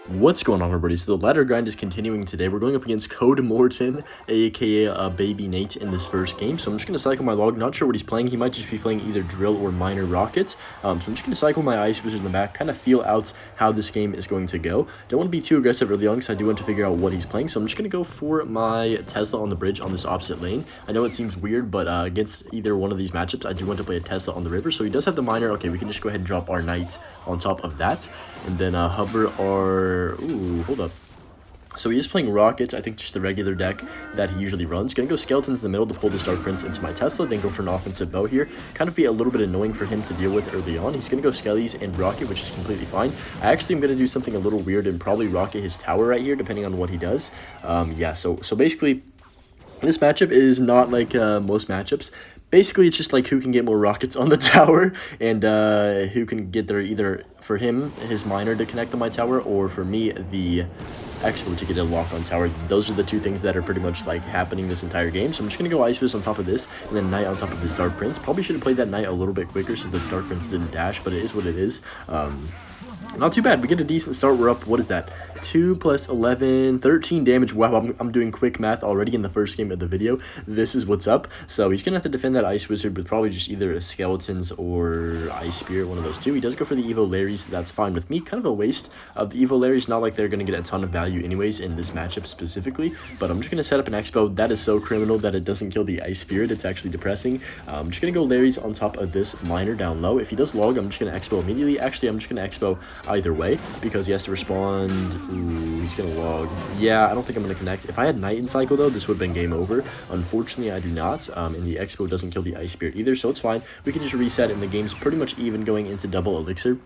What's going on, everybody? So the ladder grind is continuing today. We're going up against Code Morton, aka Baby Nate, in this first game. So I'm just going to cycle my log. Not sure what he's playing. He might just be playing either drill or miner rockets. So I'm just going to cycle my ice wizard in the back, kind of feel out how this game is going to go. Don't want to be too aggressive early on because I do want to figure out what he's playing. So I'm just going to go for my Tesla on the bridge on this opposite lane. I know it seems weird, but against either one of these matchups, I do want to play a Tesla on the river. So he does have the miner. Okay, we can just go ahead and drop our knight on top of that. And then hover our... Ooh, hold up. So he is playing rockets, I think just the regular deck that he usually runs. Gonna go skeletons in the middle to pull this Dark Prince into my Tesla, then go for an offensive bow here. Kind of be a little bit annoying for him to deal with early on. He's gonna go skellies and rocket, which is completely fine. I actually am gonna do something a little weird and probably rocket his tower right here, depending on what he does. Yeah, so basically, this matchup is not like most matchups. Basically, it's just like who can get more rockets on the tower and who can get there, either for him, his miner to connect to my tower, or for me, the expo to get a lock on tower. Those are the two things that are pretty much like happening this entire game. So I'm just going to go Ice Wiz on top of this and then Knight on top of this Dark Prince. Probably should have played that Knight a little bit quicker so the Dark Prince didn't dash, but it is what it is. Not too bad. We get a decent start. We're up, what is that? 2 plus 11, 13 damage. Wow, I'm doing quick math already in the first game of the video. This is what's up. So he's going to have to defend that Ice Wizard with probably just either a Skeletons or Ice Spirit, one of those two. He does go for the Evo Larrys. That's fine with me. Kind of a waste of the Evo Larrys. Not like they're going to get a ton of value anyways in this matchup specifically. But I'm just going to set up an Expo. That is so criminal that it doesn't kill the Ice Spirit. It's actually depressing. I'm just going to go Larrys on top of this Miner down low. If he does log, I'm just going to Expo immediately. Actually, I'm just going to Expo either way because he has to respond. Ooh, he's gonna log. Yeah, I don't think I'm gonna connect. If I had Knight in cycle though, this would have been game over. Unfortunately, I do not. And the Expo doesn't kill the Ice Spirit either, so it's fine. We can just reset, and the game's pretty much even going into double elixir.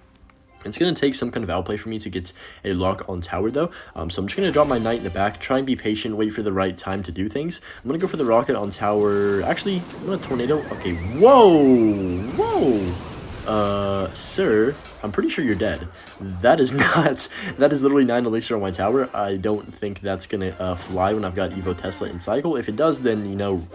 It's going to take some kind of outplay for me to get a lock on tower, though. So I'm just going to drop my knight in the back, try and be patient, wait for the right time to do things. I'm going to go for the rocket on tower. Actually, I'm going to tornado. Okay, whoa! Sir, I'm pretty sure you're dead. That is not, that is literally 9 elixir on my tower. I don't think that's gonna fly when I've got Evo Tesla in cycle. If it does, then, you know,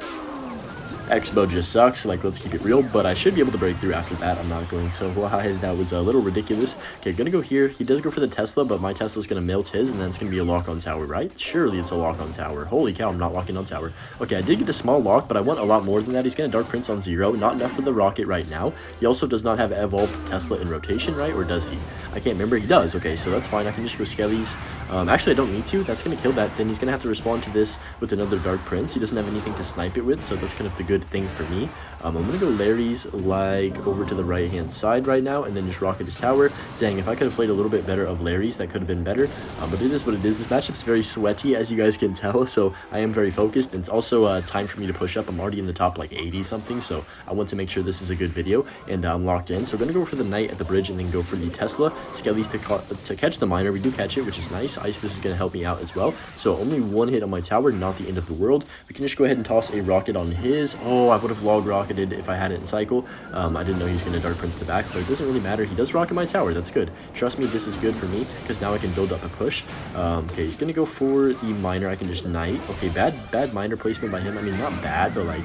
Expo just sucks, like, let's keep it real, but I should be able to break through after that. I'm not going to lie, that was a little ridiculous. Okay, gonna go here. He does go for the Tesla, but my Tesla's gonna melt his, and then it's gonna be a lock on tower, right? Surely it's a lock on tower. Holy cow, I'm not locking on tower. Okay, I did get a small lock, but I want a lot more than that. He's gonna Dark Prince on 0, not enough for the rocket right now. He also does not have evolved Tesla in rotation, right? Or does he? I can't remember. He does. Okay, so that's fine. I can just go Skellies. Actually, I don't need to. That's gonna kill that. Then he's gonna have to respond to this with another Dark Prince. He doesn't have anything to snipe it with, so that's kind of the good thing for me. I'm going to go Larry's like over to the right-hand side right now and then just rocket his tower. Dang, if I could have played a little bit better of Larry's, that could have been better. But it is what it is. This matchup's very sweaty, as you guys can tell, so I am very focused. And it's also time for me to push up. I'm already in the top like 80-something, so I want to make sure this is a good video, and I'm locked in. So we're going to go for the Knight at the bridge and then go for the Tesla. Skelly's to catch the Miner. We do catch it, which is nice. Ice Fist is going to help me out as well. So only one hit on my tower, not the end of the world. We can just go ahead and toss a rocket on his. Oh, I would have log rocketed if I had it in cycle. I didn't know he was going to Dark Prince the back, but it doesn't really matter. He does rocket my tower. That's good. Trust me, this is good for me because now I can build up a push. Okay, he's going to go for the Miner. I can just Knight. Okay, bad Miner placement by him. I mean, not bad, but like,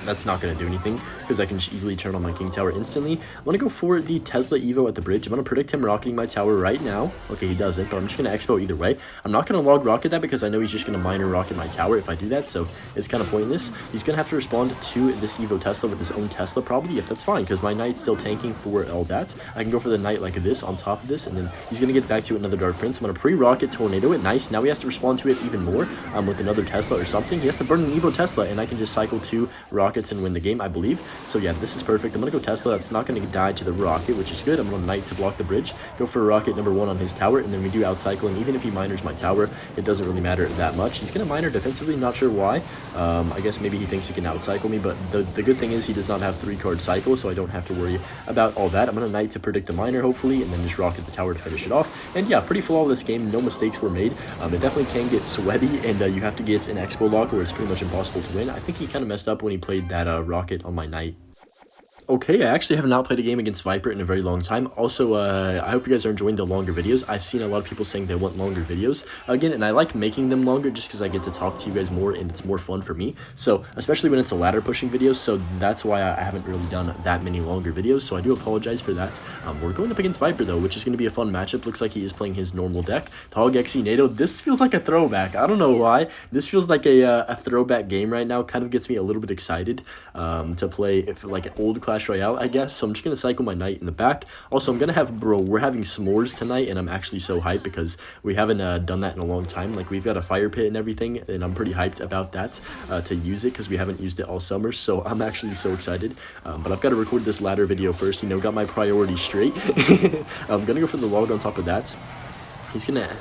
that's not going to do anything because I can just easily turn on my King Tower instantly. I'm going to go for the Tesla Evo at the bridge. I'm going to predict him rocketing my tower right now. Okay, he doesn't, but I'm just going to Expo either way. I'm not going to log rocket that because I know he's just going to Miner rocket my tower if I do that, so it's kind of pointless. He's going to have to respond to this Evo Tesla with his own Tesla probably. Yep, that's fine because my Knight's still tanking for all that. I can go for the Knight like this on top of this, and then he's going to get back to another Dark Prince. I'm going to pre-rocket Tornado it. Nice. Now he has to respond to it even more with another Tesla or something. He has to burn an Evo Tesla, and I can just cycle 2 rockets and win the game, I believe. So yeah, this is perfect. I'm gonna go Tesla. That's not gonna die to the rocket, which is good. I'm gonna Knight to block the bridge, go for rocket number 1 on his tower, and then we do outcycle. And even if he miners my tower, it doesn't really matter that much. He's gonna miner defensively, not sure why. I guess maybe he thinks he can outcycle me, but the good thing is he does not have 3-card cycle, so I don't have to worry about all that. I'm gonna Knight to predict a miner hopefully, and then just rocket the tower to finish it off. And yeah, pretty flawless game. No mistakes were made. It definitely can get sweaty, and you have to get an Expo lock where it's pretty much impossible to win. I think he kind of messed up when he played that rocket on my Knight. Okay, I actually have not played a game against Viper in a very long time. Also, I hope you guys are enjoying the longer videos. I've seen a lot of people saying they want longer videos again, and I like making them longer just because I get to talk to you guys more and it's more fun for me. So, especially when it's a ladder pushing video, so that's why I haven't really done that many longer videos, so I do apologize for that. We're going up against Viper, though, which is going to be a fun matchup. Looks like he is playing his normal deck. Hog Executive. This feels like a throwback. I don't know why. This feels like a throwback game right now. Kind of gets me a little bit excited to play like old Clash Royale, I guess. So I'm just going to cycle my knight in the back. Also, I'm going to have, bro, we're having s'mores tonight, and I'm actually so hyped because we haven't done that in a long time. Like, we've got a fire pit and everything, and I'm pretty hyped about that to use it because we haven't used it all summer. So I'm actually so excited. But I've got to record this ladder video first, you know, got my priorities straight. I'm going to go for the log on top of that. He's going to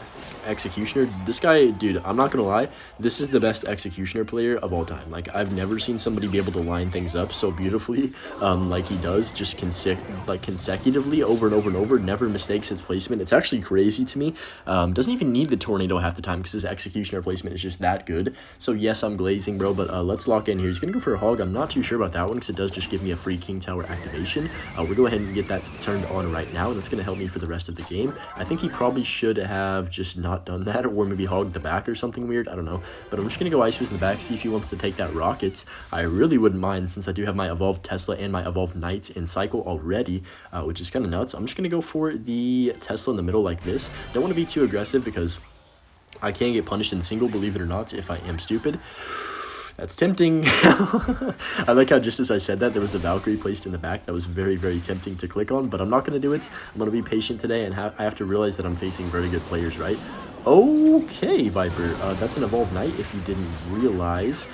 Executioner. This guy, dude, I'm not gonna lie, this is the best Executioner player of all time. Like, I've never seen somebody be able to line things up so beautifully like he does, just consecutively over and over and over, never mistakes its placement. It's actually crazy to me. Doesn't even need the tornado half the time because his Executioner placement is just that good. So yes, I'm glazing, bro, but let's lock in here. He's gonna go for a hog. I'm not too sure about that one because it does just give me a free king tower activation. We'll go ahead and get that turned on right now, and that's gonna help me for the rest of the game. I think he probably should have just not done that, or maybe hogged the back or something weird. I don't know, but I'm just gonna go Ice Fist in the back, see if he wants to take that rockets. I really wouldn't mind since I do have my evolved Tesla and my evolved Knight in cycle already, which is kind of nuts. I'm just gonna go for the Tesla in the middle like this. Don't want to be too aggressive because I can get punished in single, believe it or not, if I am stupid. That's tempting. I like how just as I said that, there was a Valkyrie placed in the back. That was very, very tempting to click on, but I'm not going to do it. I'm going to be patient today, and I have to realize that I'm facing very good players, right? Okay, Viper. That's an evolved Knight, if you didn't realize.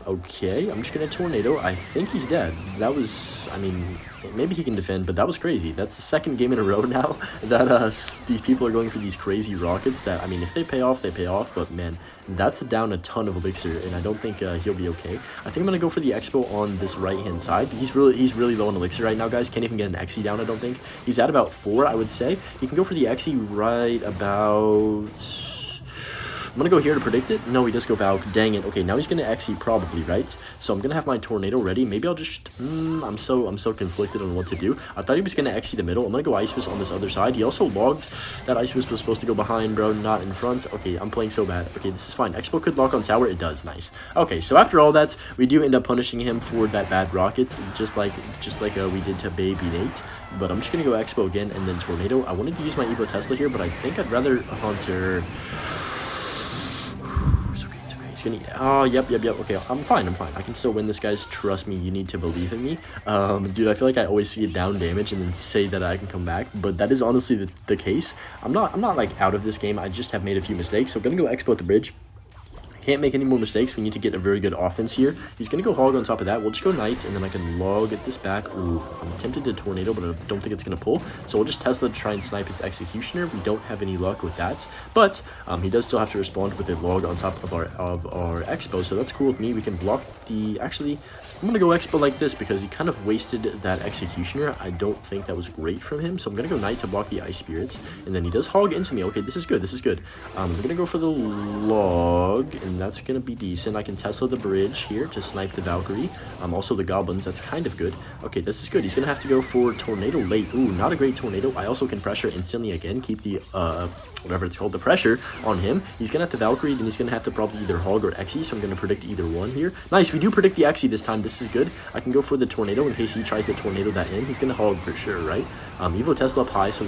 Okay, I'm just going to tornado. I think he's dead. That was, I mean, maybe he can defend, but that was crazy. That's the second game in a row now that these people are going for these crazy rockets that, I mean, if they pay off, they pay off, but man, that's down a ton of elixir, and I don't think he'll be okay. I think I'm going to go for the Expo on this right-hand side. He's really low on elixir right now, guys. Can't even get an Xe down, I don't think. He's at about 4, I would say. He can go for the Xe right about... I'm going to go here to predict it. No, he does go Valk. Dang it. Okay, now he's going to Xe probably, right? So I'm going to have my tornado ready. Maybe I'll just... I'm so conflicted on what to do. I thought he was going to Xe the middle. I'm going to go Ice Fist on this other side. He also logged that Ice Fist was supposed to go behind, bro, not in front. Okay, I'm playing so bad. Okay, this is fine. Expo could lock on tower. It does. Nice. Okay, so after all that, we do end up punishing him for that bad rockets, just like we did to Baby Nate. But I'm just going to go Expo again and then tornado. I wanted to use my Evo Tesla here, but I think I'd rather Hunter... Oh, yep. Okay, I'm fine. I can still win this, guys. Trust me, you need to believe in me. Dude, I feel like I always see it down damage and then say that I can come back, but that is honestly the case. I'm not like out of this game. I just have made a few mistakes. So I'm gonna go Expo at the bridge. Can't make any more mistakes. We need to get a very good offense here. He's going to go hog on top of that. We'll just go Knight, and then I can log at this back. Ooh, I'm tempted to tornado, but I don't think it's going to pull. So we'll just Tesla to try and snipe his Executioner. We don't have any luck with that, but he does still have to respond with a log on top of our Expo, so that's cool with me. We can block the... Actually, I'm going to go Expo like this because he kind of wasted that Executioner. I don't think that was great from him, so I'm going to go Knight to block the Ice Spirits, and then he does hog into me. Okay, this is good. I'm going to go for the log, and that's going to be decent. I can Tesla the bridge here to snipe the Valkyrie. Also the Goblins. That's kind of good. Okay, this is good. He's going to have to go for Tornado late. Ooh, not a great Tornado. I also can pressure instantly again. Keep the, whatever it's called, the pressure on him. He's going to have to Valkyrie, then he's going to have to probably either hog or Xe, so I'm going to predict either one here. Nice, we do predict the Xe this time. This is good. I can go for the Tornado in case he tries to Tornado that in. He's going to hog for sure, right? Evo Tesla up high so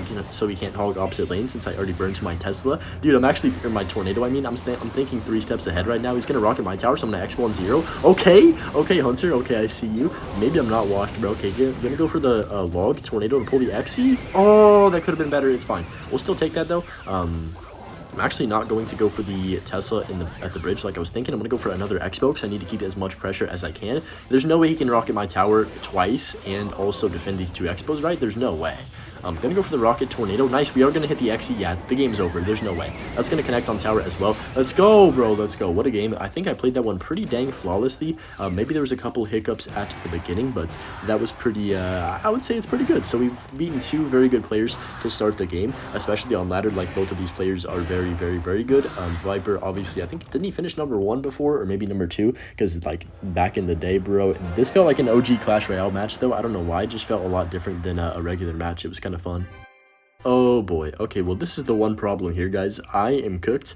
he can't hog opposite lane since I already burned my Tesla. Dude, I'm actually, or my Tornado, I mean, I'm thinking 3 steps ahead right now. He's going to rocket my tower, so I'm going to Expo on 0. Okay, Hunter, okay, I see you. Maybe I'm not washed, bro. Okay, going to go for the log, Tornado to pull the Xe. Oh, that could have been better. It's fine. We'll still take that, though. I'm actually not going to go for the Tesla at the bridge like I was thinking. I'm going to go for another Expo because I need to keep as much pressure as I can. There's no way he can rocket my tower twice and also defend these 2 Expos, right? There's no way. I'm going to go for the rocket tornado. Nice. We are going to hit the XE. Yeah, the game's over. There's no way. That's going to connect on tower as well. Let's go, bro. Let's go. What a game. I think I played that one pretty dang flawlessly. Maybe there was a couple hiccups at the beginning, but that was pretty, I would say it's pretty good. So we've beaten two very good players to start the game, especially on ladder. Like, both of these players are very, very, very good. Viper, obviously, I think, didn't he finish #1 before, or maybe #2? Because, like, back in the day, bro, this felt like an OG Clash Royale match, though. I don't know why. It just felt a lot different than a regular match. It was kind of fun. Oh boy. Okay, well, this is the one problem here, guys. I am cooked.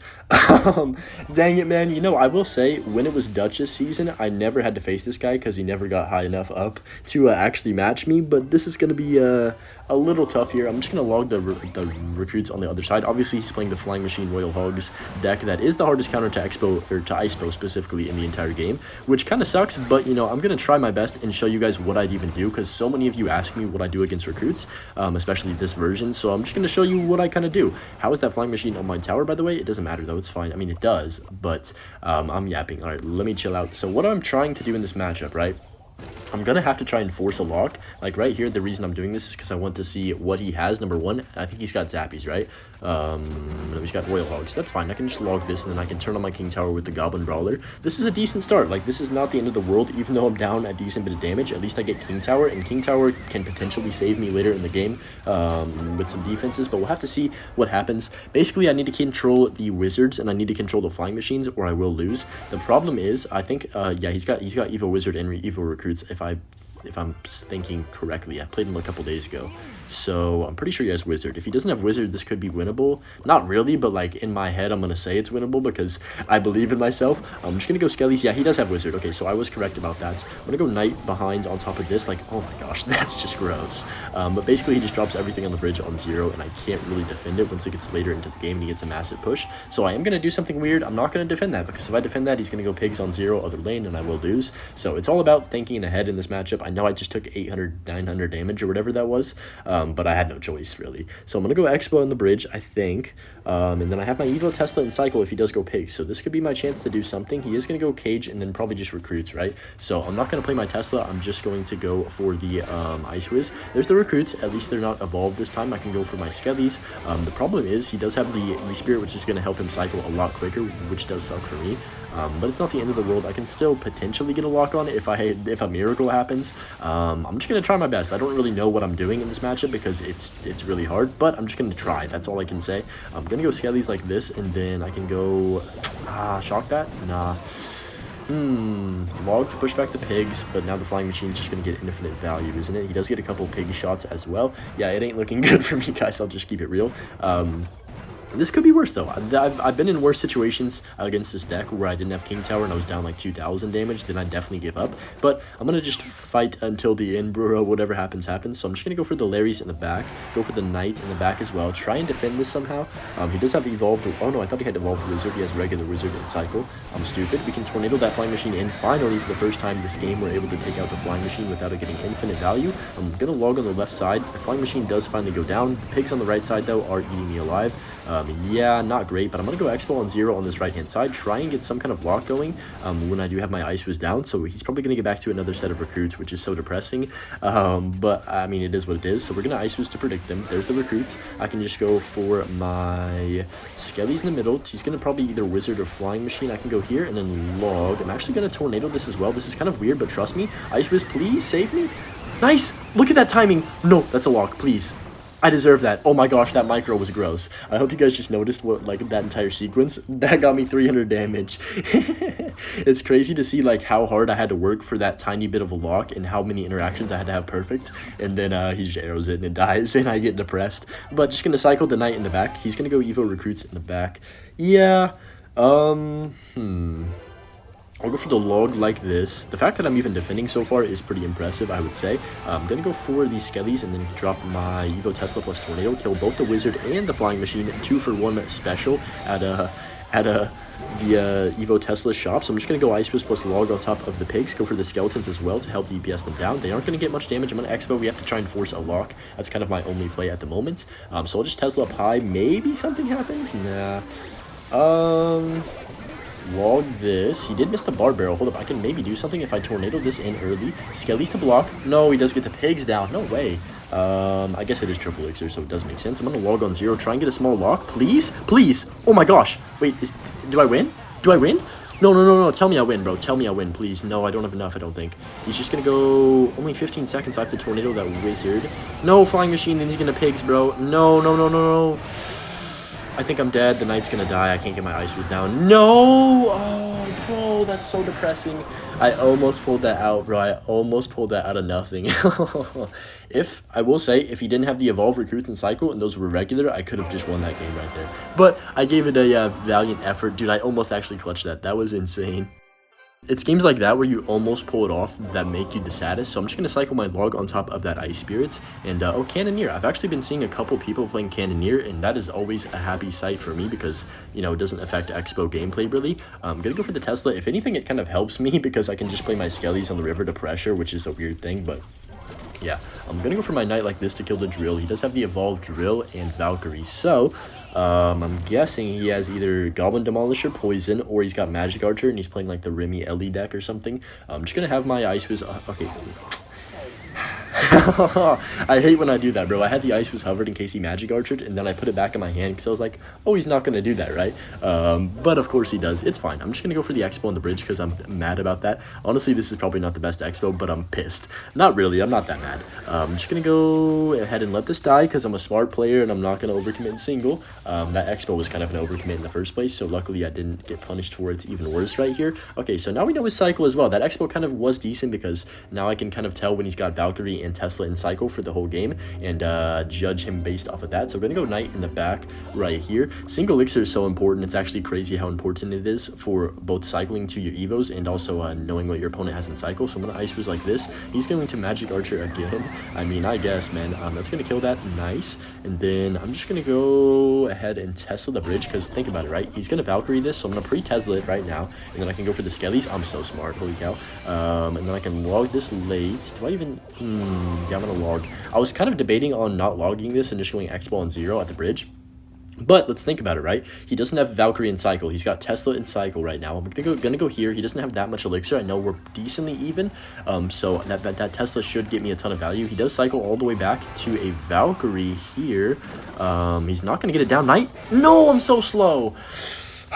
Dang it, man. You know, I will say, when it was Duchess season, I never had to face this guy because he never got high enough up to actually match me. But this is going to be a little tough here. I'm just going to log the recruits on the other side. Obviously, he's playing the Flying Machine Royal Hogs deck. That is the hardest counter to Expo, or to ISPO specifically, in the entire game, which kind of sucks. But, you know, I'm going to try my best and show you guys what I'd even do, because so many of you ask me what I do against recruits, especially this version. So I'm just going to show you what I kind of do. How is that Flying Machine on my tower, by the way? It doesn't matter, though. It's fine. I mean, it does, but I'm yapping. All right, let me chill out. So what I'm trying to do in this matchup, right? I'm going to have to try and force a lock. Like, right here, the reason I'm doing this is because I want to see what he has. #1, I think he's got Zappies, right? He's got Royal Hogs. That's fine. I can just log this, and then I can turn on my King Tower with the Goblin Brawler. This is a decent start. Like, this is not the end of the world. Even though I'm down a decent bit of damage, at least I get King Tower, and King Tower can potentially save me later in the game with some defenses, but we'll have to see what happens. Basically, I need to control the Wizards, and I need to control the Flying Machines, or I will lose. The problem is, I think, yeah, he's got Evo Wizard and Evo Recruits, if I'm thinking correctly. I played him a couple days ago, so I'm pretty sure he has Wizard. If he doesn't have Wizard, this could be winnable. Not really, but like in my head, I'm gonna say it's winnable because I believe in myself. I'm just gonna go Skellies. Yeah, he does have Wizard. Okay, so I was correct about that. I'm gonna go Knight behind on top of this. Like, oh my gosh, that's just gross. But basically, he just drops everything on the bridge on 0, and I can't really defend it once it gets later into the game and he gets a massive push. So I am gonna do something weird. I'm not gonna defend that, because if I defend that, he's gonna go Pigs on 0 other lane, and I will lose. So it's all about thinking ahead in this matchup. I know I just took 800, 900 damage or whatever that was, but I had no choice, really. So I'm going to go Expo on the bridge, I think, and then I have my Evo Tesla and Cycle if he does go Pigs, so this could be my chance to do something. He is going to go Cage and then probably just Recruits, right? So I'm not going to play my Tesla. I'm just going to go for the Ice Wiz. There's the Recruits. At least they're not evolved this time. I can go for my Skellies. The problem is he does have the E-Spirit, which is going to help him cycle a lot quicker, which does suck for me. But it's not the end of the world. I can still potentially get a lock on it if a miracle happens. I'm just going to try my best. I don't really know what I'm doing in this matchup because it's really hard, but I'm just going to try. That's all I can say. I'm going to go Skellies like this, and then I can go... shock that? Nah. Log to push back the Pigs, but now the Flying Machine's just going to get infinite value, isn't it? He does get a couple Pig shots as well. Yeah, it ain't looking good for me, guys. I'll just keep it real. This could be worse, though. I've been in worse situations against this deck where I didn't have King Tower and I was down like 2,000 damage. Then I definitely give up. But I'm going to just fight until the end, bro. Whatever happens, happens. So I'm just going to go for the Larrys in the back. Go for the Knight in the back as well. Try and defend this somehow. He does have Evolved. Oh, no, I thought he had Evolved Wizard. He has regular Wizard and Cycle. I'm stupid. We can Tornado that Flying Machine in. Finally, for the first time this game, we're able to take out the Flying Machine without it getting infinite value. I'm going to log on the left side. The Flying Machine does finally go down. The Pigs on the right side, though, are eating me alive. Yeah, not great, but I'm going to go Expo on 0 on this right-hand side, try and get some kind of lock going when I do have my Ice Wiz down, so he's probably going to get back to another set of Recruits, which is so depressing, but, I mean, it is what it is, so we're going to Ice Wiz to predict them. There's the Recruits. I can just go for my Skellies in the middle. He's going to probably either Wizard or Flying Machine. I can go here and then log. I'm actually going to Tornado this as well. This is kind of weird, but trust me. Ice Wiz, please save me. Nice! Look at that timing. No, that's a lock, please. I deserve that. Oh my gosh, that micro was gross. I hope you guys just noticed what, like, that entire sequence. That got me 300 damage. It's crazy to see, like, how hard I had to work for that tiny bit of a lock and how many interactions I had to have perfect. And then he just arrows it and it dies and I get depressed. But just gonna cycle the Knight in the back. He's gonna go Evo Recruits in the back. Yeah. I'll go for the log like this. The fact that I'm even defending so far is pretty impressive, I would say. I'm going to go for these Skellies and then drop my Evo Tesla plus Tornado, kill both the Wizard and the Flying Machine, 2-for-1 special at the Evo Tesla shop. So I'm just going to go Ice Wiz plus log on top of the Pigs, go for the Skeletons as well to help DPS them down. They aren't going to get much damage. I'm going to Expo. We have to try and force a lock. That's kind of my only play at the moment. So I'll just Tesla up high. Maybe something happens? Nah. Log this. He did miss the bar barrel. Hold up. I can maybe do something if I tornado this in early. Skellies to block. No, he does get the Pigs down. No way. I guess it is triple elixir, so it does make sense. I'm gonna log on 0, try and get a small lock, please, please. Oh my gosh, wait, do I win? Do I win? No, no, no, no, tell me I win, bro. Tell me I win, please. No, I don't have enough, I don't think. He's just gonna go... Only 15 seconds. I have to tornado that wizard. No, flying machine, then he's gonna pigs, bro. No, no, no, no, no. I think I'm dead. The knight's gonna die. I can't get my ice was down. No! Oh, bro, that's so depressing. I almost pulled that out, bro. I almost pulled that out of nothing. I will say, if he didn't have the evolve, recruit, and cycle, and those were regular, I could have just won that game right there. But I gave it a valiant effort. Dude, I almost actually clutched that. That was insane. It's games like that where you almost pull it off that make you the saddest. So I'm just going to cycle my log on top of that Ice Spirits. And, oh, Cannoneer. I've actually been seeing a couple people playing Cannoneer, and that is always a happy sight for me because, you know, it doesn't affect Expo gameplay really. I'm going to go for the Tesla. If anything, it kind of helps me because I can just play my Skellies on the river to pressure, which is a weird thing, but... yeah, I'm gonna go for my knight like this to kill the drill. He does have the evolved drill and Valkyrie, so I'm guessing he has either Goblin Demolisher, Poison, or he's got Magic Archer and he's playing like the Remy Ellie deck or something. I'm just gonna have my Ice Wiz. Okay. I hate when I do that, bro. I had the Ice was hovered in case he Magic Archered, and then I put it back in my hand because I was like, oh, he's not going to do that, right? But of course he does. It's fine. I'm just going to go for the Expo on the bridge because I'm mad about that. Honestly, this is probably not the best Expo, but I'm pissed. Not really. I'm not that mad. I'm just going to go ahead and let this die because I'm a smart player and I'm not going to overcommit in single. That Expo was kind of an overcommit in the first place, so luckily I didn't get punished for it. It's even worse right here. Okay, so now we know his cycle as well. That Expo kind of was decent because now I can kind of tell when he's got Valkyrie and Tesla in cycle for the whole game and judge him based off of that. So we're gonna go knight in the back right here. Single elixir is so important. It's actually crazy how important it is for both cycling to your evos and also knowing what your opponent has in cycle. So I'm gonna ice was like this. He's going to Magic Archer again. I mean, I guess, man. That's gonna kill that. Nice. And then I'm just gonna go ahead and Tesla the bridge because think about it, right? He's gonna Valkyrie this, so I'm gonna pre-Tesla it right now, and then I can go for the Skellies. I'm so smart, holy cow. And then I can log this late. Do I even yeah, I'm gonna log. I was kind of debating on not logging this and just going Expo on 0 at the bridge. But let's think about it, right? He doesn't have Valkyrie in cycle. He's got Tesla in cycle right now. I'm gonna go here. He doesn't have that much elixir. I know we're decently even. So that Tesla should get me a ton of value. He does cycle all the way back to a Valkyrie here. He's not gonna get it down. Knight? No, I'm so slow.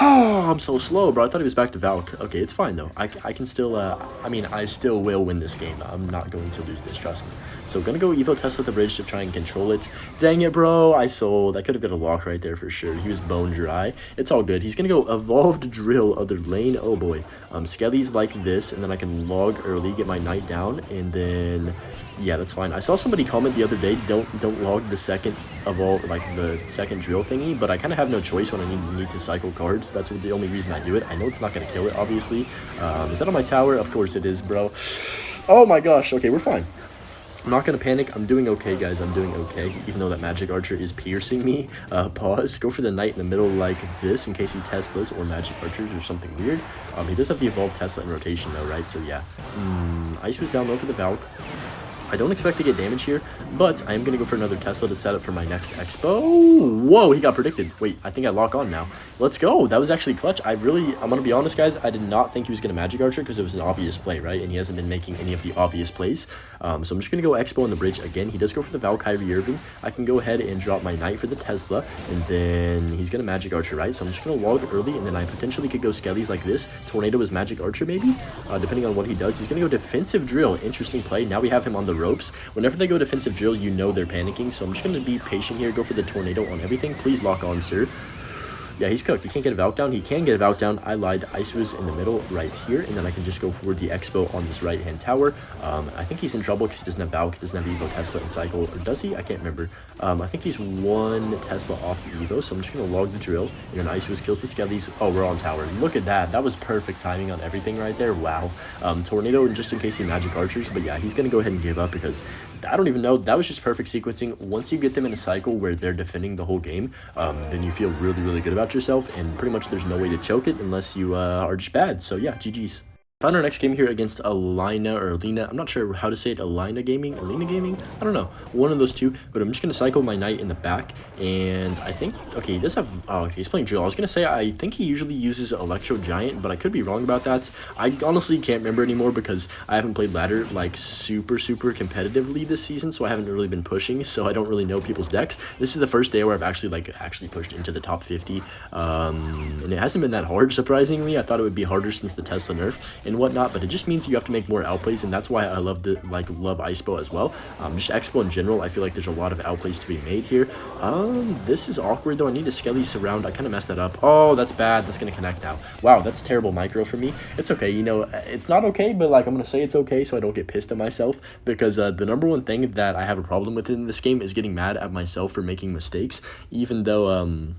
Oh, I'm so slow, bro. I thought he was back to Valk. Okay, it's fine, though. I can still, I mean, I still will win this game. I'm not going to lose this, trust me. So, gonna go Evo Tesla at the bridge to try and control it. Dang it, bro. I sold. I could have got a lock right there for sure. He was bone dry. It's all good. He's gonna go Evolved Drill, other lane. Oh, boy. Skellies like this, and then I can log early, get my knight down, and then... yeah, that's fine. I saw somebody comment the other day, don't log the second evolve, like the second drill thingy, but I kind of have no choice when I need to cycle cards. That's the only reason I do it. I know it's not going to kill it, obviously. Is that on my tower? Of course it is, bro. Oh my gosh. Okay, we're fine. I'm not going to panic. I'm doing okay, guys. I'm doing okay, even though that Magic Archer is piercing me. Pause. Go for the knight in the middle like this in case he Teslas or Magic Archers or something weird. He does have the evolved Tesla in rotation, though, right? So, yeah. Ice was down low for the Valk. I don't expect to get damage here, but I am going to go for another Tesla to set up for my next Expo. Whoa, he got predicted. Wait, I think I lock on now. Let's go. That was actually clutch. I'm going to be honest, guys. I did not think he was going to Magic Archer because it was an obvious play, right? And he hasn't been making any of the obvious plays. So I'm just going to go Expo on the bridge again. He does go for the Valkyrie Irving. I can go ahead and drop my knight for the Tesla, and then he's going to Magic Archer, right? So I'm just going to log early, and then I potentially could go Skellies like this. Tornado is Magic Archer, maybe, depending on what he does. He's going to go Defensive Drill. Interesting play. Now we have him on the ropes. Whenever they go Defensive Drill, you know they're panicking, so I'm just going to be patient here, go for the Tornado on everything. Please lock on, sir. Yeah, he's cooked. He can't get a Valk down. He can get a Valk down. I lied. Ice was in the middle right here, and then I can just go for the Expo on this right-hand tower. I think he's in trouble because he doesn't have Valk. He doesn't have Evo Tesla in cycle. Or does he? I can't remember. I think he's one Tesla off the Evo, so I'm just going to log the drill. And then Ice was kills the Skellies. Oh, we're on tower. Look at that. That was perfect timing on everything right there. Wow. Tornado just in case he Magic Archers. But yeah, he's going to go ahead and give up because I don't even know. That was just perfect sequencing. Once you get them in a cycle where they're defending the whole game, then you feel really, really good about yourself, and pretty much there's no way to choke it unless you are just bad. So yeah, GG's. Found our next game here against Alina or Alina. I'm not sure how to say it. Alina Gaming? I don't know. One of those two. But I'm just going to cycle my knight in the back. And I think... Okay, he does have... Oh, okay, he's playing Drill. I was going to say I think he usually uses Electro Giant, but I could be wrong about that. I honestly can't remember anymore because I haven't played ladder like super competitively this season, so I haven't really been pushing, so I don't really know people's decks. This is the first day where I've actually pushed into the top 50. And it hasn't been that hard, surprisingly. I thought it would be harder since the Tesla nerf and whatnot, but it just means you have to make more outplays, and that's why I love Icepo as well. Just Expo in general, I feel like there's a lot of outplays to be made here. This is awkward though. I need a Skelly surround. I kind of messed that up. Oh, that's bad. That's gonna connect now. Wow, that's terrible micro for me. It's okay, you know, it's not okay, but like I'm gonna say it's okay so I don't get pissed at myself, because the number one thing that I have a problem with in this game is getting mad at myself for making mistakes, even though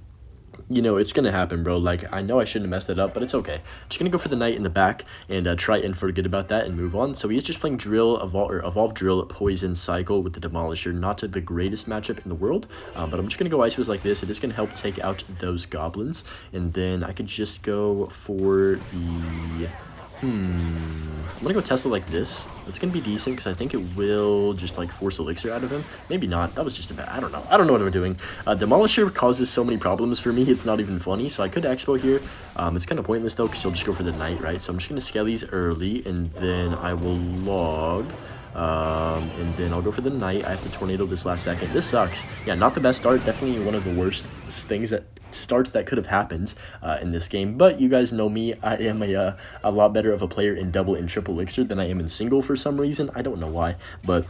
you know, it's gonna happen, bro. Like, I know I shouldn't have messed it up, but it's okay. Just gonna go for the knight in the back and try and forget about that and move on. So he is just playing Drill, Evolve Drill, Poison, Cycle with the Demolisher. Not the greatest matchup in the world, but I'm just gonna go Ice Wiz like this. It is gonna help take out those goblins, and then I could just go for the... I'm gonna go Tesla like this. It's gonna be decent because I think it will just like force Elixir out of him. Maybe not. That was just a bad... I don't know what I'm doing. Demolisher causes so many problems for me. It's not even funny. So I could Expo here. It's kind of pointless though because he'll just go for the knight, right? So I'm just gonna Skellies early, and then I will log. And then I'll go for the knight. I have to tornado this last second. This sucks. Yeah, not the best start. Definitely one of the worst things that starts that could have happened in this game, but you guys know me. I am a lot better of a player in double and triple elixir than I am in single for some reason. I don't know why, but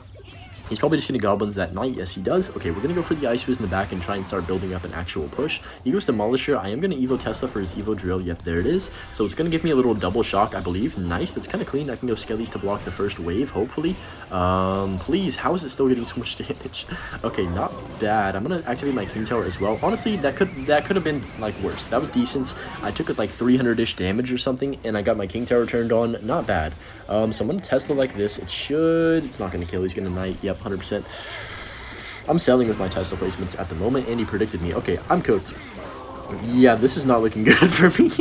he's probably just going to goblins that night. Yes, he does. Okay, we're going to go for the Ice Wiz in the back and try and start building up an actual push. He goes Demolisher. I am going to Evo Tesla for his Evo Drill. Yep, there it is. So it's going to give me a little double shock, I believe. Nice. That's kind of clean. I can go Skellies to block the first wave, hopefully. Please, how is it still getting so much damage? Okay, not bad. I'm going to activate my King Tower as well. Honestly, that could have been, like, worse. That was decent. I took it, like, 300-ish damage or something, and I got my King Tower turned on. Not bad. So I'm going to Tesla like this. It's not going to kill. He's going to Knight. Yep, 100%. I'm selling with my Tesla placements at the moment, and he predicted me. Okay, I'm cooked. Yeah, this is not looking good for me.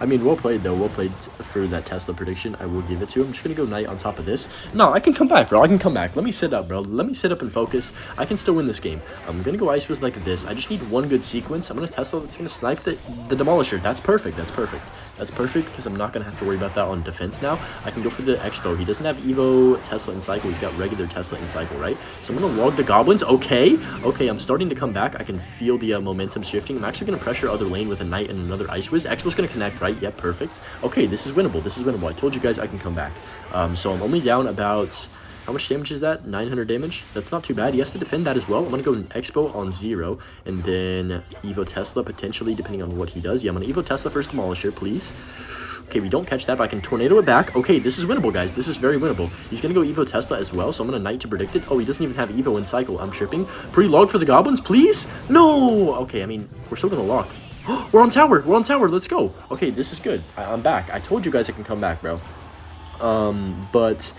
I mean, well played, though. Well played for that Tesla prediction. I will give it to him. I'm just going to go Knight on top of this. No, I can come back, bro. I can come back. Let me sit up, bro. Let me sit up and focus. I can still win this game. I'm going to go Ice Wiz like this. I just need one good sequence. I'm going to Tesla that's going to snipe the Demolisher. That's perfect. That's perfect. That's perfect because I'm not going to have to worry about that on defense now. I can go for the Expo. He doesn't have Evo, Tesla, and Cycle. He's got regular Tesla and Cycle, right? So I'm going to log the Goblins. Okay. Okay, I'm starting to come back. I can feel the momentum shifting. I'm actually going to pressure other lane with a Knight and another Ice Wiz. Expo's going to connect, right? Yep, perfect. Okay, this is winnable. This is winnable. I told you guys I can come back. So I'm only down about... How much damage is that? 900 damage? That's not too bad. He has to defend that as well. I'm going to go Expo on 0, and then Evo Tesla, potentially, depending on what he does. Yeah, I'm going to Evo Tesla first Demolisher, please. Okay, we don't catch that, but I can Tornado it back. Okay, this is winnable, guys. This is very winnable. He's going to go Evo Tesla as well, so I'm going to Knight to predict it. Oh, he doesn't even have Evo in Cycle. I'm tripping. Pre-log for the Goblins, please? No! Okay, I mean, we're still going to lock. We're on tower. We're on tower. Let's go. Okay, this is good. I'm back. I told you guys I can come back, bro. But...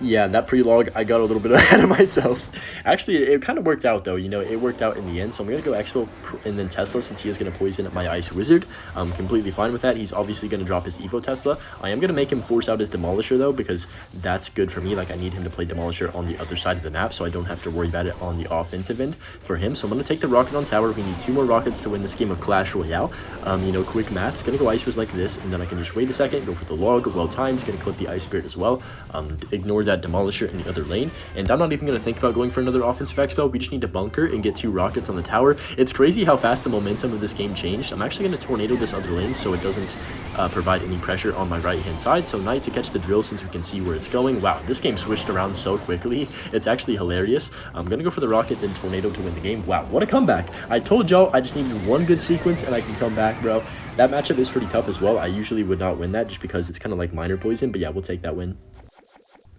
yeah, that pre-log, I got a little bit ahead of myself. Actually, it kind of worked out, though. You know, it worked out in the end. So I'm going to go Expo and then Tesla since he is going to poison my Ice Wizard. I'm completely fine with that. He's obviously going to drop his Evo Tesla. I am going to make him force out his Demolisher, though, because that's good for me. Like, I need him to play Demolisher on the other side of the map, so I don't have to worry about it on the offensive end for him. So I'm going to take the rocket on tower. We need 2 more rockets to win this game of Clash Royale. You know, quick maths. Going to go Ice Wiz like this, and then I can just wait a second, go for the log. Well timed. Going to clip the Ice Spirit as well. Ignore that Demolisher in the other lane, and I'm not even going to think about going for another offensive Expo. We just need to bunker and get 2 rockets on the tower. It's crazy how fast the momentum of this game changed. I'm actually going to Tornado this other lane so it doesn't provide any pressure on my right-hand side. So Knight to catch the drill since we can see where it's going. Wow, this game switched around so quickly. It's actually hilarious. I'm going to go for the rocket, then Tornado to win the game. Wow, what a comeback. I told y'all I just needed one good sequence and I can come back, bro. That matchup is pretty tough as well. I usually would not win that just because it's kind of like minor poison, but yeah, we'll take that win.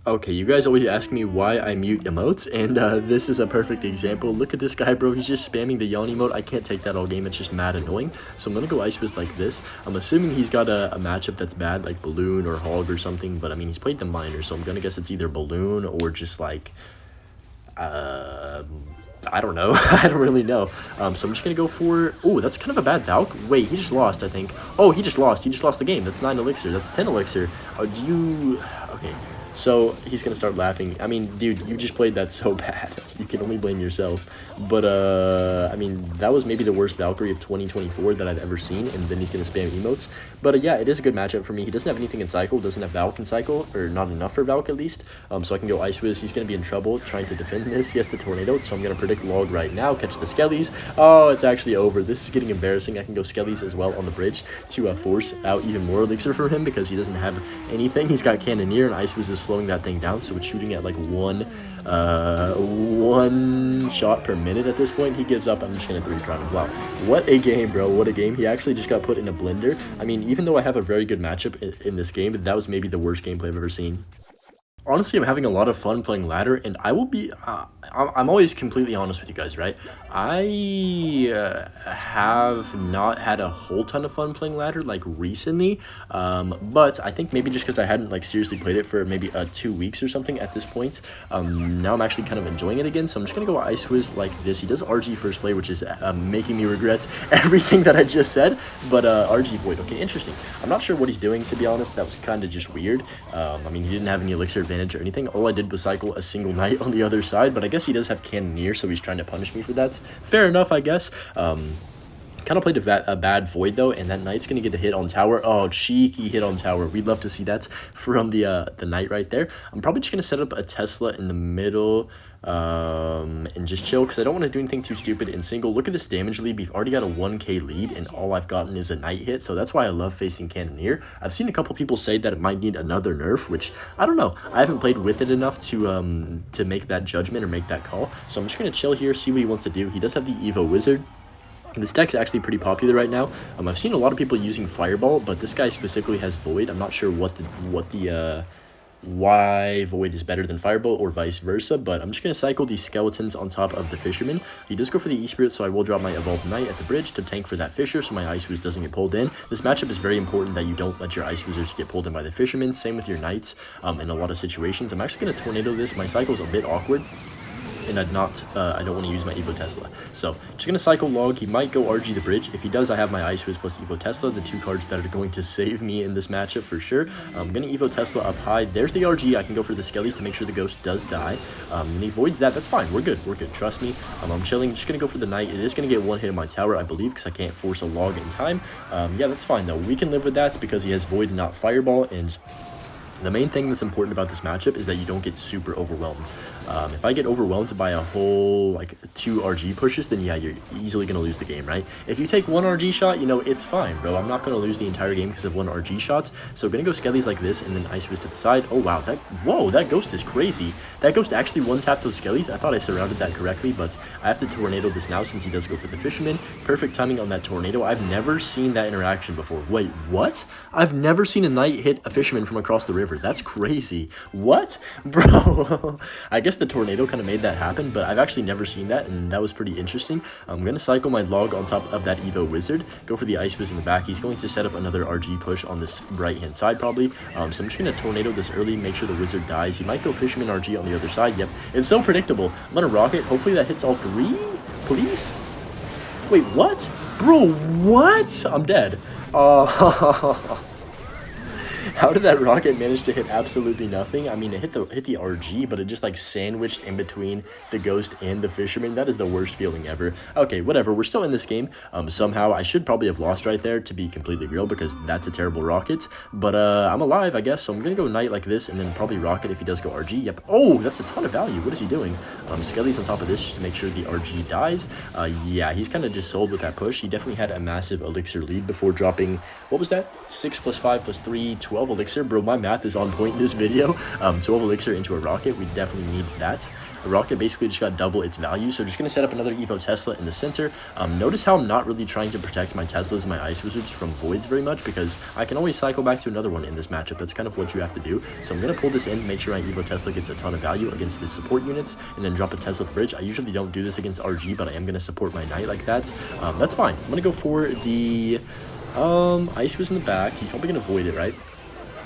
Okay, you guys always ask me why I mute emotes, and this is a perfect example. Look at this guy, bro. He's just spamming the yawn emote. I can't take that all game. It's just mad annoying. So I'm going to go Ice Wiz like this. I'm assuming he's got a matchup that's bad, like Balloon or Hog or something, but I mean, he's played the Miner, so I'm going to guess it's either Balloon or just like... I don't know. I don't really know. So I'm just going to go for... Oh, that's kind of a bad Valk. Wait, he just lost, I think. Oh, he just lost. He just lost the game. That's 9 elixir. That's 10 elixir. Do you... Okay. So he's going to start laughing. I mean, dude, you just played that so bad. You can only blame yourself. But, I mean, that was maybe the worst Valkyrie of 2024 that I've ever seen. And then he's going to spam emotes. But, yeah, it is a good matchup for me. He doesn't have anything in Cycle. Doesn't have Valk in Cycle. Or not enough for Valk, at least. So I can go Ice Wiz. He's going to be in trouble trying to defend this. He has the Tornado. So I'm going to predict Log right now. Catch the Skellies. Oh, it's actually over. This is getting embarrassing. I can go Skellies as well on the bridge to force out even more elixir for him because he doesn't have anything. He's got Cannoneer, and Ice Wiz is slowing that thing down. So it's shooting at like one shot per minute at this point. He gives up. I'm just gonna 3-drop him. Wow, what a game, bro. What a game. He actually just got put in a blender. I mean, even though I have a very good matchup in this game, that was maybe the worst gameplay I've ever seen. Honestly, I'm having a lot of fun playing ladder, and I will be, I'm always completely honest with you guys, right? I have not had a whole ton of fun playing ladder, like, recently, but I think maybe just because I hadn't, like, seriously played it for maybe 2 weeks or something at this point, now I'm actually kind of enjoying it again, so I'm just gonna go Ice Wiz like this. He does RG first play, which is making me regret everything that I just said, but RG Void, okay, interesting. I'm not sure what he's doing, to be honest. That was kind of just weird. I mean, he didn't have any elixir advantage or anything. All I did was cycle a single knight on the other side, but I guess he does have Cannoneer, so he's trying to punish me for that. Fair enough, I guess. Kind of played a bad Void, though, and that knight's going to get a hit on tower. Oh, cheeky hit on tower. We'd love to see that from the knight right there. I'm probably just going to set up a Tesla in the middle and just chill because I don't want to do anything too stupid in single. Look at this damage lead. We've already got a 1k lead, and all I've gotten is a knight hit, so that's why I love facing Cannoneer. I've seen a couple people say that it might need another nerf, which I don't know. I haven't played with it enough to make that judgment or make that call, so I'm just going to chill here, see what he wants to do. He does have the Evo Wizard. This deck's actually pretty popular right now. I've seen a lot of people using Fireball, but this guy specifically has Void. I'm not sure why Void is better than Fireball or vice versa, but I'm just going to cycle these skeletons on top of the Fisherman. He does go for the E-Spirit, so I will drop my Evolved Knight at the bridge to tank for that Fisher so my Ice Wiz doesn't get pulled in. This matchup is very important that you don't let your Ice Wizards get pulled in by the Fisherman. Same with your Knights in a lot of situations. I'm actually going to Tornado this. My cycle's a bit awkward, and I don't want to use my Evo Tesla. So, just going to cycle Log. He might go RG the bridge. If he does, I have my Ice Wiz plus Evo Tesla, the 2 cards that are going to save me in this matchup for sure. I'm going to Evo Tesla up high. There's the RG. I can go for the Skellies to make sure the Ghost does die. And he voids that. That's fine. We're good. We're good. Trust me. I'm chilling. Just going to go for the Knight. It is going to get 1 hit on my tower, I believe, because I can't force a Log in time. Yeah, that's fine, though. We can live with that because he has Void and not Fireball, and the main thing that's important about this matchup is that you don't get super overwhelmed. If I get overwhelmed by a whole, like, 2 RG pushes, then yeah, you're easily going to lose the game, right? If you take 1 RG shot, you know, it's fine, bro. I'm not going to lose the entire game because of 1 RG shot. So going to go Skellies like this and then Ice Wiz to the side. Oh, wow. Whoa, that Ghost is crazy. That Ghost actually one-tapped those Skellies. I thought I surrounded that correctly, but I have to Tornado this now since he does go for the Fisherman. Perfect timing on that Tornado. I've never seen that interaction before. Wait, what? I've never seen a Knight hit a Fisherman from across the river. That's crazy. What? Bro, I guess the Tornado kind of made that happen, but I've actually never seen that, and that was pretty interesting. I'm going to cycle my Log on top of that Evo Wizard, go for the Ice Wiz in the back. He's going to set up another RG push on this right-hand side, probably. So I'm just going to Tornado this early, make sure the Wizard dies. He might go Fisherman RG on the other side. Yep, it's so predictable. I'm going to Rocket. Hopefully that hits all 3, please? Wait, what? Bro, what? I'm dead. How did that rocket manage to hit absolutely nothing? I mean, it hit the RG, but it just like sandwiched in between the Ghost and the Fisherman. That is the worst feeling ever. Okay, whatever. We're still in this game. Somehow I should probably have lost right there, to be completely real, because that's a terrible rocket. But I'm alive, I guess. So I'm gonna go Knight like this, and then probably Rocket if he does go RG. Yep. Oh, that's a ton of value. What is he doing? Skelly's on top of this just to make sure the RG dies. Yeah, he's kind of just sold with that push. He definitely had a massive elixir lead before dropping, what was that? 6 + 5 + 3, 12 elixir. Bro, my math is on point in this video. 12 elixir into a rocket. We definitely need that. A rocket basically just got double its value, so just going to set up another Evo Tesla in the center. Notice how I'm not really trying to protect my Teslas and my Ice Wizards from Voids very much, because I can always cycle back to another one in this matchup. That's kind of what you have to do. So I'm going to pull this in, make sure my Evo Tesla gets a ton of value against the support units, and then drop a Tesla bridge. I usually don't do this against RG, but I am going to support my Knight like that. That's fine. I'm going to go for the Ice Wiz in the back. He's probably going to Void it, right?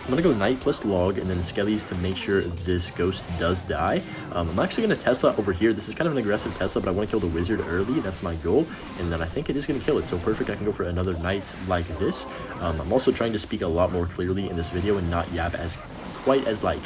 I'm going to go Knight plus Log and then Skellies to make sure this Ghost does die. I'm actually going to Tesla over here. This is kind of an aggressive Tesla, but I want to kill the Wizard early. That's my goal. And then I think it is going to kill it. So perfect. I can go for another Knight like this. I'm also trying to speak a lot more clearly in this video and not yap as quite as like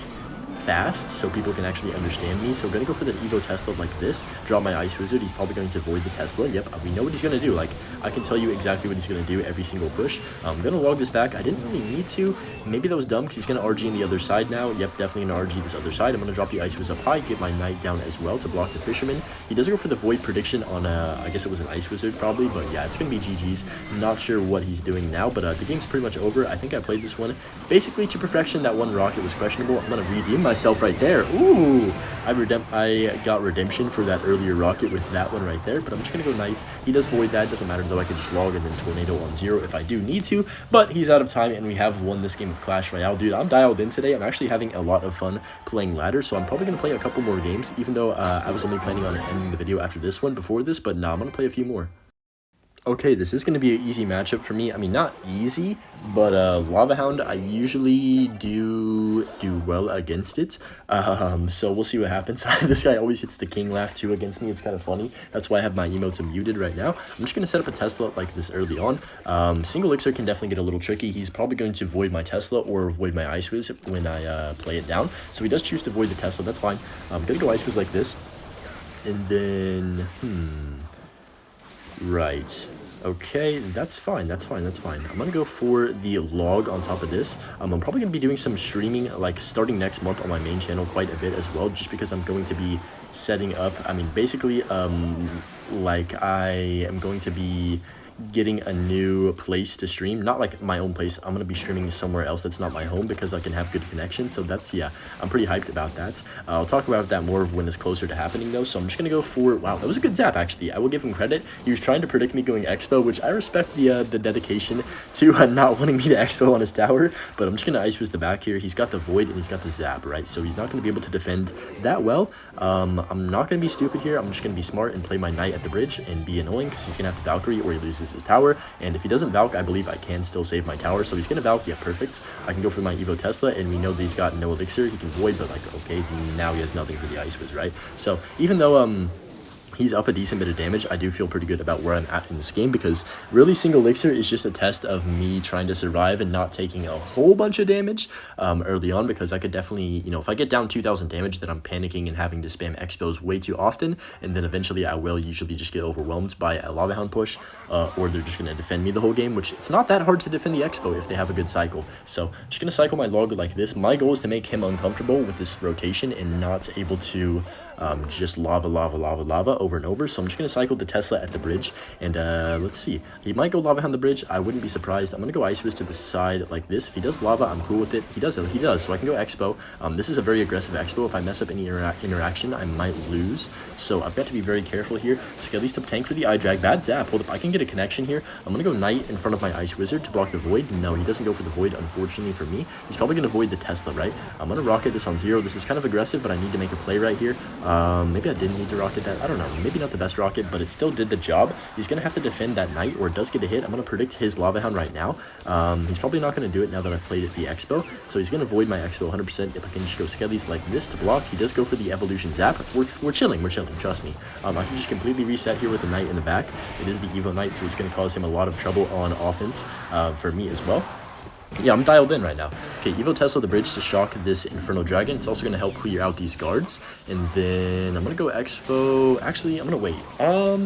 fast so people can actually understand me. So I'm gonna go for the Evo Tesla like this, draw my Ice Wizard. He's probably going to avoid the Tesla. Yep, we know what he's gonna do. Like, I can tell you exactly what he's gonna do every single push. I'm gonna log this back. I didn't really need to. Maybe that was dumb because he's gonna RG in the other side now. Yep, definitely gonna RG this other side. I'm gonna drop the Ice Wiz up high, get my Knight down as well to block the Fisherman. He does go for the Void prediction on I guess it was an Ice Wizard probably, but yeah, it's gonna be GG's. Not sure what he's doing now, but the game's pretty much over. I think I played this one basically to perfection. That one rocket was questionable. I'm gonna redeem myself right there. Ooh, I got redemption for that earlier rocket with that one right there, but I'm just gonna go Knights. He does void that. Doesn't matter though. I could just log and then Tornado on 0 if I do need to, but he's out of time and we have won this game of Clash Royale. Dude, I'm dialed in today. I'm actually having a lot of fun playing ladder, so I'm probably gonna play a couple more games, even though I was only planning on ending the video after this one before this, but nah, I'm gonna play a few more. Okay, this is going to be an easy matchup for me. I mean, not easy, but Lava Hound, I usually do well against it. So we'll see what happens. This guy always hits the king laugh too against me. It's kind of funny. That's why I have my emotes muted right now. I'm just going to set up a Tesla like this early on. Single Elixir can definitely get a little tricky. He's probably going to void my Tesla or void my Ice Wiz when I play it down. So he does choose to void the Tesla. That's fine. I'm going to go Ice Wiz like this. And then, right. Okay, that's fine. I'm gonna go for the log on top of this. I'm probably gonna be doing some streaming like starting next month on my main channel quite a bit as well, just because I'm going to be setting up, I mean, basically, like I am going to be getting a new place to stream, not like my own place. I'm gonna be streaming somewhere else that's not my home because I can have good connection. So that's, yeah, I'm pretty hyped about that. I'll talk about that more when it's closer to happening though. So I'm just gonna go for, wow, that was a good zap actually. I will give him credit. He was trying to predict me going expo, which I respect the dedication to not wanting me to expo on his tower, but I'm just gonna Ice Wiz the back here. He's got the void and he's got the zap, right? So he's not gonna be able to defend that well. I'm not gonna be stupid here. I'm just gonna be smart and play my Knight at the bridge and be annoying because he's gonna have to Valkyrie or he loses his tower, and if he doesn't Valk, I believe I can still save my tower. So he's gonna Valk. Yeah, perfect. I can go for my Evo Tesla, and we know that he's got no elixir. He can void, but like, okay, now he has nothing for the Ice Wiz, right? So even though he's up a decent bit of damage, I do feel pretty good about where I'm at in this game, because really single elixir is just a test of me trying to survive and not taking a whole bunch of damage early on, because I could definitely, you know, if I get down 2,000 damage, then I'm panicking and having to spam expos way too often, and then eventually I will usually just get overwhelmed by a Lava Hound push, or they're just going to defend me the whole game, which it's not that hard to defend the expo if they have a good cycle. So I'm just going to cycle my log like this. My goal is to make him uncomfortable with this rotation and not able to just lava over and over. So I'm just going to cycle the Tesla at the bridge, and let's see. He might go Lava Hound the bridge. I wouldn't be surprised. I'm going to go Ice Wiz to the side like this. If he does lava, I'm cool with it. He does. So I can go expo. This is a very aggressive expo. If I mess up any interaction, I might lose. So I've got to be very careful here. Skelly's to tank for the eye drag. Bad zap. Hold up. I can get a connection here. I'm going to go Knight in front of my Ice Wizard to block the void. No, he doesn't go for the void, unfortunately for me. He's probably going to void the Tesla, right? I'm going to rocket this on 0. This is kind of aggressive, but I need to make a play right here. Maybe I didn't need to rocket that. I don't know. Maybe not the best rocket, but it still did the job. He's going to have to defend that Knight, or it does get a hit. I'm going to predict his Lava Hound right now. He's probably not going to do it now that I've played at the Expo. So he's going to void my Expo 100%. If I can just go Skellies like this to block, he does go for the Evolution Zap. We're chilling. Trust me. I can just completely reset here with the Knight in the back. It is the Evo Knight, so it's going to cause him a lot of trouble on offense for me as well. Yeah, I'm dialed in right now. Okay, Evo Tesla the bridge to shock this Inferno Dragon. It's also going to help clear out these guards. And then I'm going to go Expo. Actually, I'm going to wait. I'm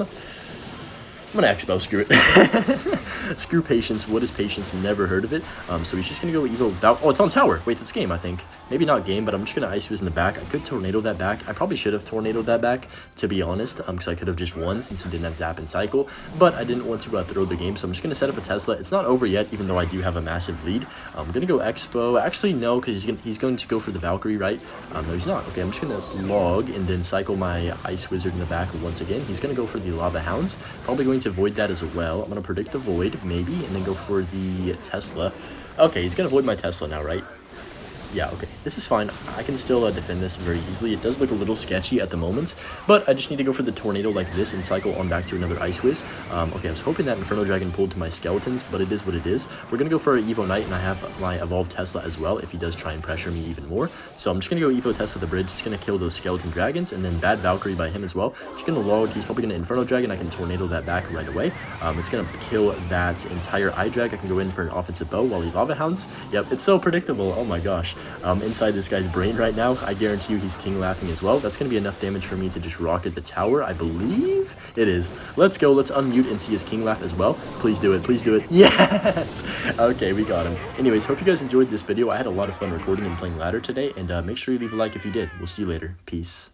going to Expo. Screw it. Screw Patience. What is Patience? Never heard of it. So he's just going to go Evo without... Oh, it's on tower. Wait, that's game, I think. Maybe not game, but I'm just going to Ice Wiz in the back. I could Tornado that back. I probably should have Tornadoed that back, to be honest, because I could have just won since he didn't have Zap and Cycle. But I didn't want to throw the game, so I'm just going to set up a Tesla. It's not over yet, even though I do have a massive lead. I'm going to go Expo. Actually, no, because he's going to go for the Valkyrie, right? No, he's not. Okay, I'm just going to log and then cycle my Ice Wizard in the back once again. He's going to go for the Lava Hounds. Probably going to void that as well. I'm going to predict the void, maybe, and then go for the Tesla. Okay, he's going to void my Tesla now, right? Yeah, okay, this is fine. I can still defend this very easily. It does look a little sketchy at the moment, but I just need to go for the tornado like this and cycle on back to another Ice Whiz. Okay, I was hoping that Inferno Dragon pulled to my skeletons, but it is what it is. We're going to go for an Evo Knight, and I have my Evolved Tesla as well if he does try and pressure me even more. So I'm just going to go Evo Tesla the bridge, just going to kill those skeleton dragons, and then Bad Valkyrie by him as well. Just going to log, he's probably going to Inferno Dragon, I can tornado that back right away. It's going to kill that entire eye drag. I can go in for an offensive bow while he Lava Hounds. Yep, it's so predictable, oh my gosh. Inside this guy's brain right now, I guarantee you he's king laughing as well. That's going to be enough damage for me to just rocket the tower, I believe it is. Let's go, let's unmute and see his king laugh as well. Please do it, please do it. Yes! Okay, we got him. Anyways, hope you guys enjoyed this video. I had a lot of fun recording and playing ladder today, and make sure you leave a like if you did. We'll see you later. Peace.